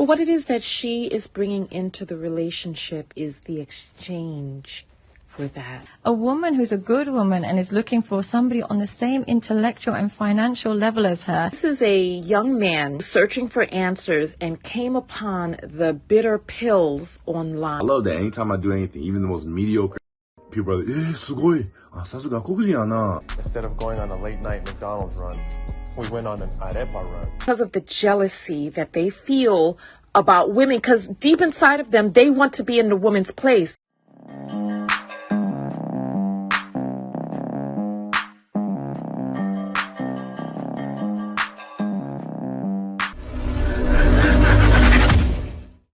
for what it is that she is bringing into the relationship is the exchange for that. A woman who's a good woman and is looking for somebody on the same intellectual and financial level as her. This is a young man searching for answers and came upon the bitter pills online. I love that anytime I do anything, even the most mediocre, people are like, すごい. さすが黒人やな. Instead of going on a late night McDonald's run, we went on an arepa run. Because of the jealousy that they feel about women, because deep inside of them, they want to be in the woman's place.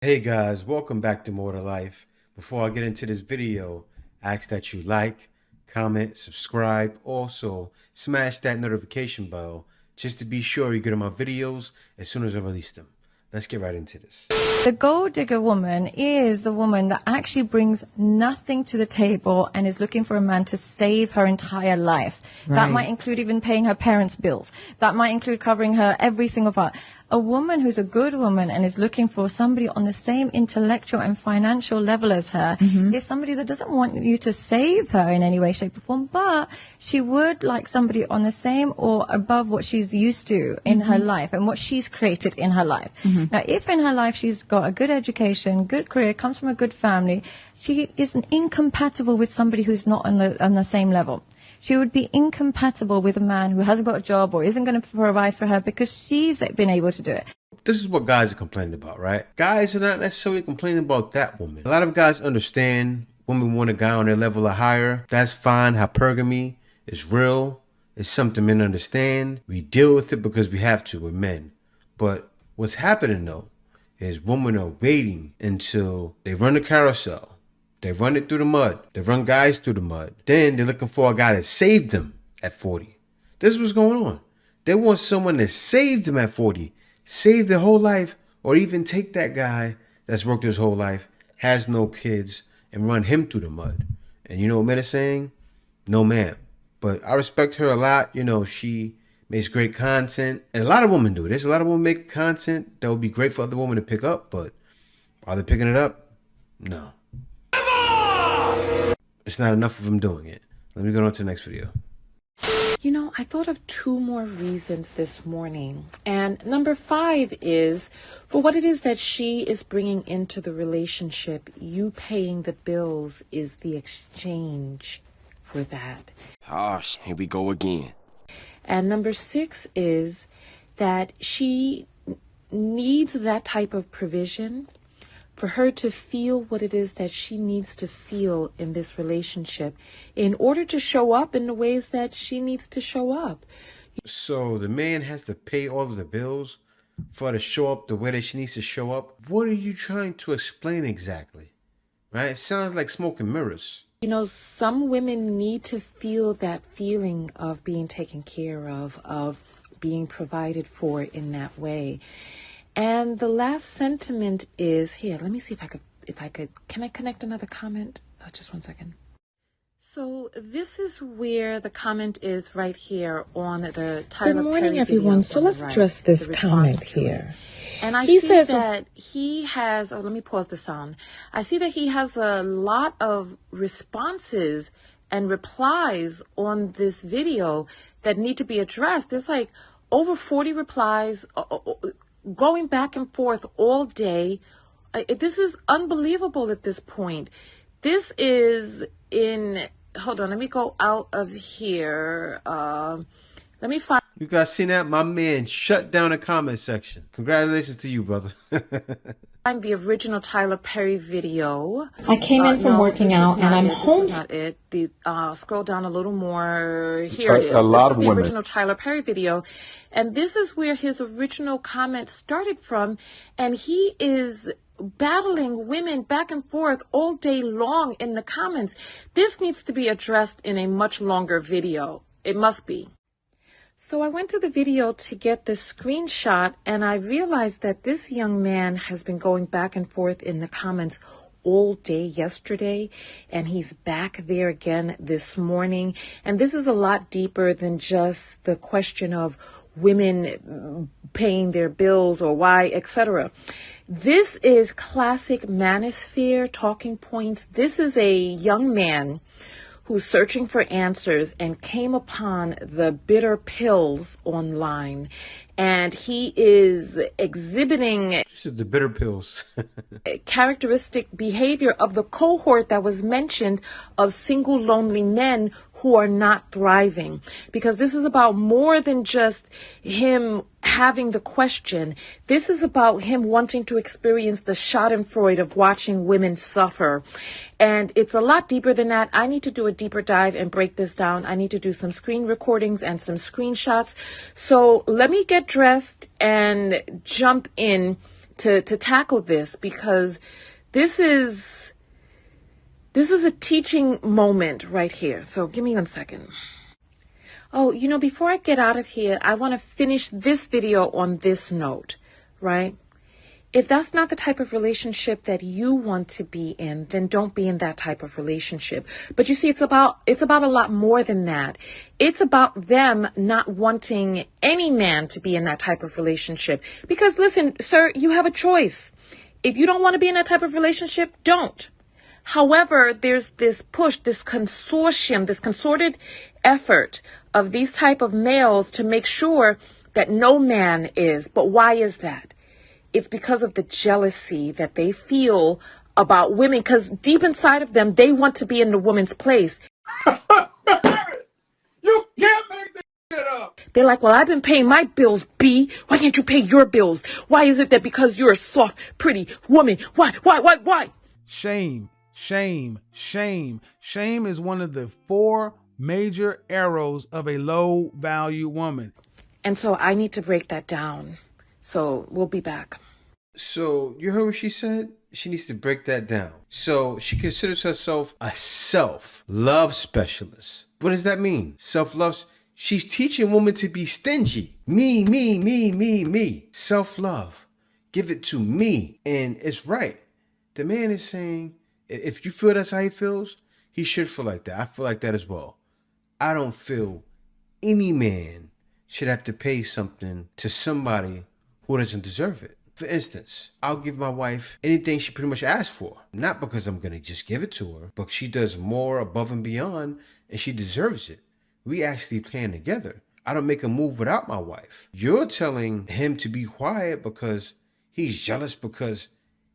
Hey guys, welcome back to More to Life. Before I get into this video, I ask that you like, comment, subscribe, also smash that notification bell just to be sure you get my videos as soon as I release them. Let's get right into this. The gold digger woman is the woman that actually brings nothing to the table and is looking for a man to save her entire life. Right. That might include even paying her parents' bills. That might include covering her every single part. A woman who's a good woman and is looking for somebody on the same intellectual and financial level as her is somebody that doesn't want you to save her in any way, shape, or form, but she would like somebody on the same or above what she's used to in her life and what she's created in her life. Now, if in her life she's got a good education, good career, comes from a good family, she isn't incompatible with somebody who's not on the same level. She would be incompatible with a man who hasn't got a job or isn't going to provide for her because she's been able to do it. This is what guys are complaining about, right? Guys are not necessarily complaining about that woman. A lot of guys understand women want a guy on their level or higher. That's fine. Hypergamy is real. It's something men understand. We deal with it because we have to. We're men. But what's happening though is women are waiting until they run the carousel. They run it through the mud. They run guys through the mud. Then they're looking for a guy that saved them at 40. This is what's going on. They want someone that saved them at 40, saved their whole life, or even take that guy that's worked his whole life, has no kids, and run him through the mud. And you know what men are saying? No, ma'am. But I respect her a lot. You know, she makes great content. And a lot of women do this. A lot of women make content that would be great for other women to pick up. But are they picking it up? No. It's not enough of them doing it. Let me go on to the next video. You know, I thought of two more reasons this morning. And number 5 is for what it is that she is bringing into the relationship, you paying the bills is the exchange for that. Here we go again. And number 6 is that she needs that type of provision for her to feel what it is that she needs to feel in this relationship in order to show up in the ways that she needs to show up. So the man has to pay all of the bills for her to show up the way that she needs to show up? What are you trying to explain exactly? Right? It sounds like smoke and mirrors. You know, some women need to feel that feeling of being taken care of being provided for in that way. And the last sentiment is here. Let me see if I could. Can I connect another comment? Just one second. So this is where the comment is right here on the Tyler Good morning, Perry everyone. video So on the let's right, address this the response comment to it. here. And I He see says that he has, let me pause the sound. I see that he has a lot of responses and replies on this video that need to be addressed. There's like over 40 replies going back and forth all day. This is unbelievable at this point. This is in, hold on, let me go out of here. Let me find. You guys seen that? My man shut down the comment section. Congratulations to you, brother. Find the original Tyler Perry video. I came in from working out and I'm home. This is not it. Scroll down a little more. Here it is. A lot of This is the women. original Tyler Perry video. And this is where his original comment started from. And he is battling women back and forth all day long in the comments. This needs to be addressed in a much longer video. It must be. So I went to the video to get the screenshot, and I realized that this young man has been going back and forth in the comments all day yesterday, and he's back there again this morning. And this is a lot deeper than just the question of women paying their bills or why, etc. This is classic manosphere talking points. This is a young man who's searching for answers and came upon the bitter pills online. And he is exhibiting the bitter pills. characteristic behavior of the cohort that was mentioned of single lonely men who are not thriving, because this is about more than just him having the question. This is about him wanting to experience the schadenfreude of watching women suffer. And it's a lot deeper than that. I need to do a deeper dive and break this down. I need to do some screen recordings and some screenshots. So let me get dressed and jump in to tackle this, because this is a teaching moment right here. So give me 1 second. Oh, before I get out of here, I want to finish this video on this note, right? If that's not the type of relationship that you want to be in, then don't be in that type of relationship. But you see, it's about a lot more than that. It's about them not wanting any man to be in that type of relationship. Because listen, sir, you have a choice. If you don't want to be in that type of relationship, don't. However, there's this push, this consortium, this concerted effort of these type of males to make sure that no man is. But why is that? It's because of the jealousy that they feel about women, because deep inside of them, they want to be in the woman's place. You can't make this shit up. They're like, well, I've been paying my bills, B. Why can't you pay your bills? Why is it that because you're a soft, pretty woman? Why? Shame, shame, shame. Shame is one of the 4 major arrows of a low-value woman. And so I need to break that down. So we'll be back. So you heard what she said? She needs to break that down. So she considers herself a self-love specialist. What does that mean? Self-love. She's teaching women to be stingy. Me. Self-love. Give it to me. And it's right. The man is saying, if you feel that's how he feels, he should feel like that. I feel like that as well. I don't feel any man should have to pay something to somebody who doesn't deserve it. For instance, I'll give my wife anything she pretty much asks for. Not because I'm going to just give it to her, but she does more above and beyond, and she deserves it. We actually plan together. I don't make a move without my wife. You're telling him to be quiet because he's jealous because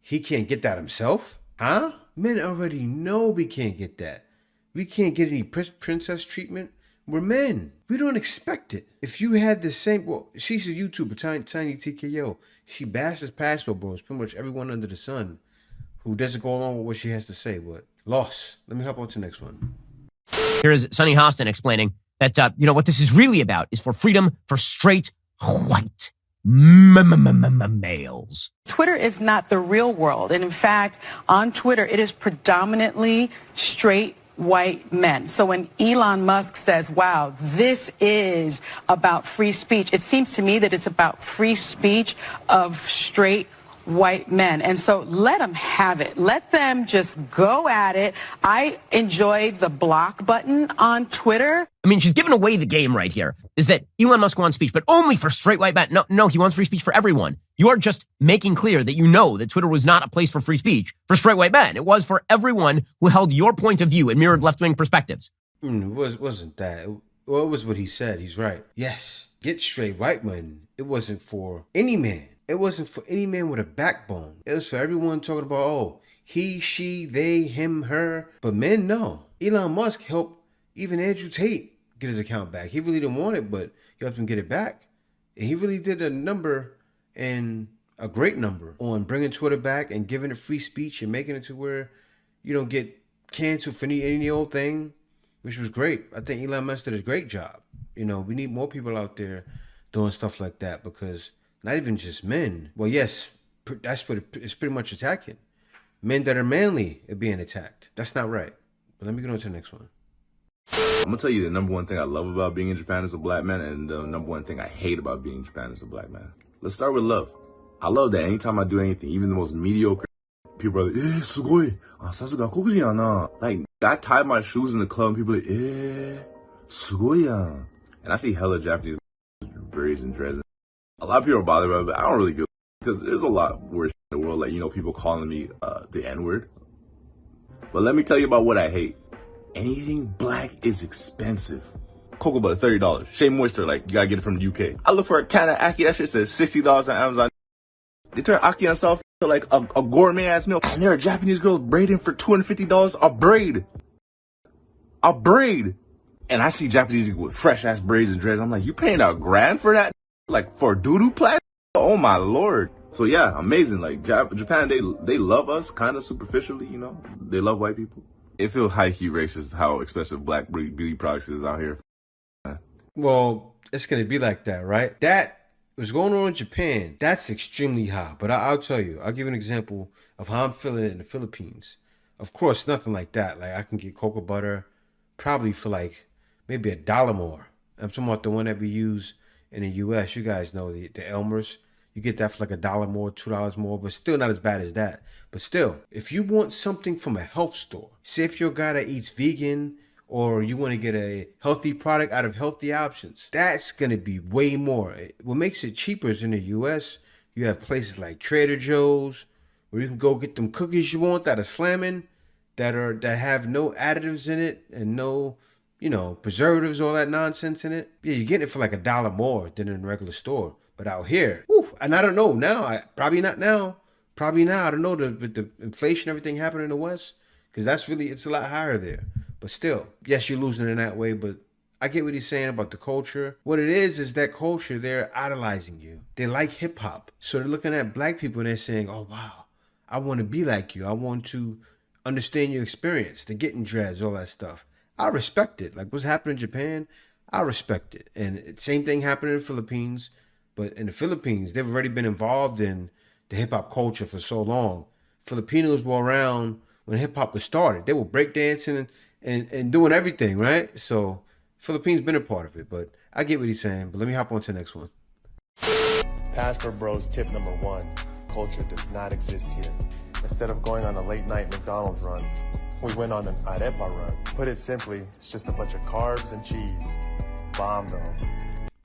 he can't get that himself? Huh? Men already know we can't get that. We can't get any princess treatment. We're men. We don't expect it. If you had the same, well, she's a YouTuber, Tiny TKO. She bashes password bros, pretty much everyone under the sun who doesn't go along with what she has to say. But loss. Let me hop on to the next one. Here is Sonny Hostin explaining that, what this is really about is for freedom for straight, white males. Twitter is not the real world. And in fact, on Twitter, it is predominantly straight white men. So when Elon Musk says, wow, this is about free speech, it seems to me that it's about free speech of straight white men. And so let them have it. Let them just go at it. I enjoy the block button on Twitter. I mean, she's giving away the game right here, is that Elon Musk wants speech, but only for straight white men. No, he wants free speech for everyone. You are just making clear that you know that Twitter was not a place for free speech for straight white men. It was for everyone who held your point of view and mirrored left-wing perspectives. Wasn't that. Well, it was what he said. He's right. Yes, get straight white men. It wasn't for any man. It wasn't for any man with a backbone. It was for everyone talking about, oh, he, she, they, him, her. But men, no. Elon Musk helped even Andrew Tate get his account back. He really didn't want it, but he helped him get it back. And he really did a number, and a great number, on bringing Twitter back and giving it free speech and making it to where you don't get canceled for any old thing, which was great. I think Elon Musk did a great job. We need more people out there doing stuff like that, because not even just men. Well, yes, that's what it's pretty much attacking. Men that are manly are being attacked. That's not right. But let me get on to the next one. I'm gonna tell you the number one thing I love about being in Japan as a black man, and the number one thing I hate about being in Japan as a black man. Let's start with love. I love that anytime I do anything, even the most mediocre, people are like, sugoi. Sasuga kokujin ya na. Like, I tie my shoes in the club and people are like, sugoi ya. And I see hella Japanese braids and dreads. A lot of people are bothered by it, but I don't really give because there's a lot worse in the world, like, you know, people calling me the N-word. But let me tell you about what I hate. Anything black is expensive. Cocoa butter, $30. Shea Moisture, like, you gotta get it from the UK. I look for a can of Aki, that shit says $60 on Amazon. They turn Aki on South to like a gourmet ass milk. And there are Japanese girls braiding for $250 a braid. A braid. And I see Japanese with fresh ass braids and dreads. I'm like, you paying $1,000 for that? Like for doo-doo plastic? Oh my lord. So yeah, amazing. Like Japan, they love us kind of superficially, you know. They love white people. It feels high-key racist how expensive black beauty products is out here. Well, it's going to be like that, right? That was going on in Japan. That's extremely high. But I'll tell you, I'll give you an example of how I'm feeling it in the Philippines. Of course, nothing like that. Like I can get cocoa butter probably for like maybe $1 more. I'm talking about the one that we use in the U.S. You guys know the Elmer's. You get that for like $1 more, $2 more, but still not as bad as that. But still, if you want something from a health store, say if you're a guy that eats vegan, or you want to get a healthy product out of healthy options, that's going to be way more. What makes it cheaper is in the U.S., you have places like Trader Joe's, where you can go get them cookies you want that are slamming, that have no additives in it and no, you know, preservatives, all that nonsense in it. Yeah, you're getting it for like $1 more than in a regular store. But out here, whew, and I don't know now, probably not now. Probably now, I don't know, with the inflation, everything happening in the West, because it's a lot higher there. But still, yes, you're losing in that way, but I get what he's saying about the culture. What it is that culture, they're idolizing you. They like hip hop. So they're looking at black people and they're saying, oh, wow, I want to be like you. I want to understand your experience. They're getting dreads, all that stuff. I respect it. Like what's happening in Japan, I respect it. And same thing happened in the Philippines. But in the Philippines, they've already been involved in the hip hop culture for so long. Filipinos were around when hip hop was started. They were breakdancing and doing everything, right? So Philippines been a part of it, but I get what he's saying. But let me hop on to the next one. Passport Bros tip number 1. Culture does not exist here. Instead of going on a late night McDonald's run, we went on an arepa run. Put it simply, it's just a bunch of carbs and cheese. Bomb though.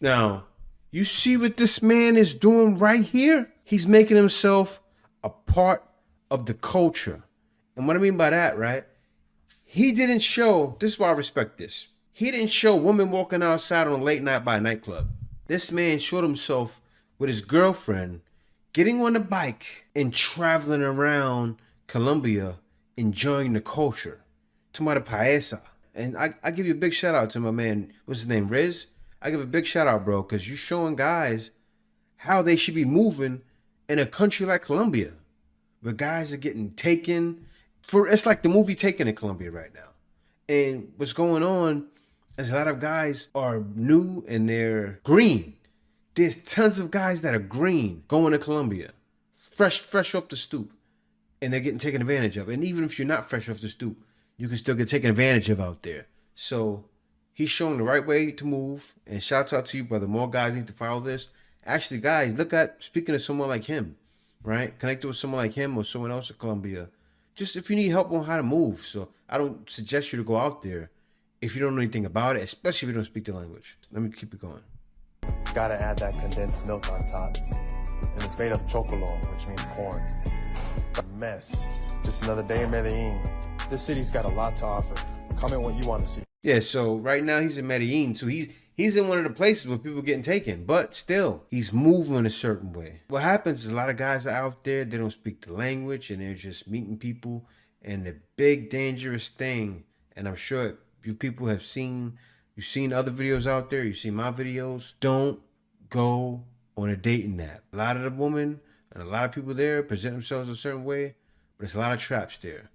Now, you see what this man is doing right here? He's making himself a part of the culture. And what I mean by that, right? He didn't show, this is why I respect this. He didn't show women walking outside on a late night by a nightclub. This man showed himself with his girlfriend getting on a bike and traveling around Colombia, enjoying the culture. Tomada Paesa. And I give you a big shout out to my man, what's his name, Riz? I give a big shout out, bro, because you're showing guys how they should be moving in a country like Colombia, where guys are getting taken. It's like the movie Taken in Colombia right now. And what's going on is a lot of guys are new and they're green. There's tons of guys that are green going to Colombia, fresh off the stoop, and they're getting taken advantage of. And even if you're not fresh off the stoop, you can still get taken advantage of out there. So he's showing the right way to move. And shouts out to you, brother. More guys need to follow this. Actually, guys, speaking of someone like him, right? Connected with someone like him or someone else in Colombia. Just if you need help on how to move. So I don't suggest you to go out there if you don't know anything about it, especially if you don't speak the language. Let me keep it going. Gotta add that condensed milk on top. And it's made of chocolo, which means corn. A mess. Just another day in Medellin. This city's got a lot to offer. Comment what you want to see. Yeah, so right now he's in Medellin. So he's in one of the places where people are getting taken. But still, he's moving a certain way. What happens is a lot of guys are out there, they don't speak the language, and they're just meeting people. And the big dangerous thing, and I'm sure you people have seen, you've seen other videos out there, you've seen my videos, don't go on a dating app. A lot of the women and a lot of people there present themselves a certain way, but there's a lot of traps there.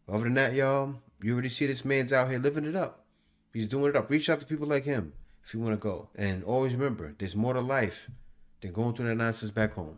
Other than that, y'all, you already see this man's out here living it up. He's doing it up. Reach out to people like him if you want to go. And always remember, there's more to life than going through that nonsense back home.